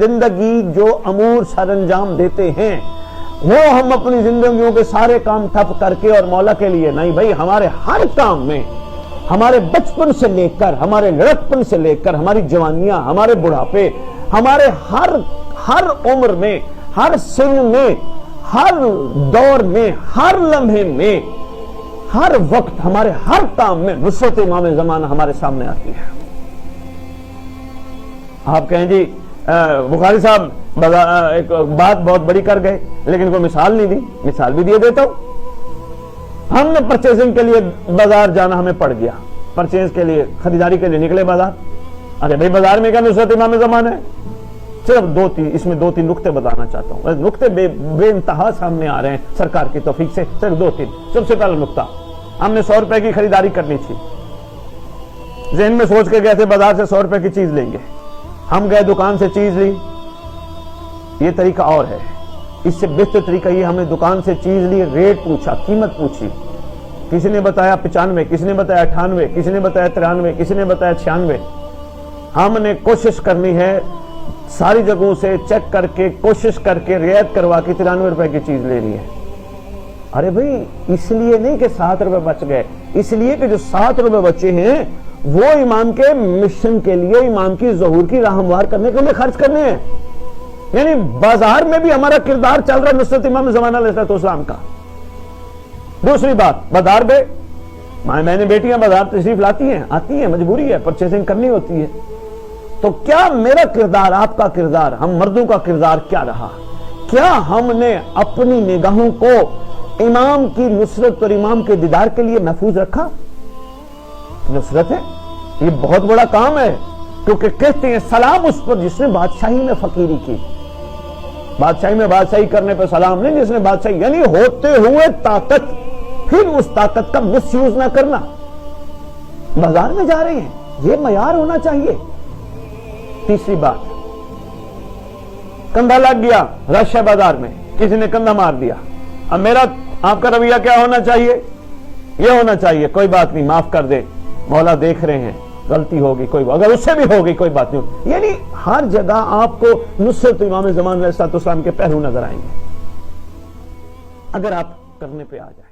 زندگی جو امور سر انجام دیتے ہیں وہ ہم اپنی زندگیوں کے سارے کام ٹھپ کر کے اور مولا کے لیے نہیں بھائی، ہمارے ہر کام میں، ہمارے بچپن سے لے کر، ہمارے لڑکپن سے لے کر، ہماری جوانیاں، ہمارے بڑھاپے، ہمارے ہر عمر میں، ہر سن میں، ہر دور میں، ہر لمحے میں، ہر وقت، ہمارے ہر کام میں نصرت امام زمانہ ہمارے سامنے آتی ہے۔ آپ کہیں جی بخاری صاحب ایک بات بہت بڑی کر گئے لیکن کوئی مثال نہیں دی، مثال بھی دیے دیتا ہوں۔ ہم نے پرچیزنگ کے لیے بازار جانا ہمیں پڑ گیا، پرچیز کے لیے، خریداری کے لیے نکلے بازار۔ ارے بھائی بازار میں کیا نصرت امام زمانہ ہے؟ صرف اس میں دو تین نقطے بتانا چاہتا ہوں، نقطے بے انتہا سامنے آ رہے ہیں سرکار کی توفیق سے، صرف دو تین۔ سب سے پہلا نقطہ، ہم نے 100 روپے کی خریداری کرنی تھی، ذہن میں سوچ کے گئے تھے بازار سے 100 روپے کی چیز لیں گے، ہم گئے دکان سے چیز لی۔ یہ طریقہ اور ہے، اس سے بہتر طریقہ یہ، ہم نے دکان سے چیز لی، ریٹ پوچھا، قیمت پوچھی، کسی نے بتایا 95، کسی نے بتایا 98، کسی نے بتایا 93، کسی نے بتایا 96۔ ہم نے کوشش کرنی ہے ساری جگہوں سے چیک کر کے، کوشش کر کے رعایت کروا کے 93 روپے کی چیز لینی ہے۔ ارے بھائی اس لیے نہیں کہ 7 روپے بچ گئے، اس لیے کہ جو 7 روپے بچے ہیں وہ امام کے مشن کے لیے، امام کی ظہور کی راہ ہموار کرنے کے لیے خرچ کرنے ہیں۔ یعنی بازار میں بھی ہمارا کردار چل رہا ہے نصرت امام زمانہ علیہ السلام کا۔ دوسری بات، بازار میں مائیں بہنیں بیٹیاں بازار تشریف لاتی ہیں، آتی ہیں، مجبوری ہے، پرچیزنگ کرنی ہوتی ہے۔ تو کیا میرا کردار، آپ کا کردار، ہم مردوں کا کردار کیا رہا؟ کیا ہم نے اپنی نگاہوں کو امام کی نصرت اور امام کے دیدار کے لیے محفوظ رکھا؟ نصرت ہے، یہ بہت بڑا کام ہے، کیونکہ کہتے ہیں سلام اس پر جس نے بادشاہی میں فقیری کی۔ بادشاہی میں بادشاہی کرنے پہ سلام نہیں، جس نے بادشاہی، یعنی ہوتے ہوئے طاقت، پھر اس طاقت کا مس یوز نہ کرنا۔ بازار میں جا رہے ہیں، یہ معیار ہونا چاہیے۔ تیسری بات، کندھا لگ گیا، رش ہے بازار میں، کسی نے کندھا مار دیا، اب میرا آپ کا رویہ کیا ہونا چاہیے؟ یہ ہونا چاہیے کوئی بات نہیں، معاف کر دے، مولا دیکھ رہے ہیں، غلطی ہوگی، کوئی اگر اس سے بھی ہوگی کوئی بات نہیں۔ یعنی ہر جگہ آپ کو نصرت امام زمان علیہ السلام کے پہلو نظر آئیں گے اگر آپ کرنے پہ آ جائیں۔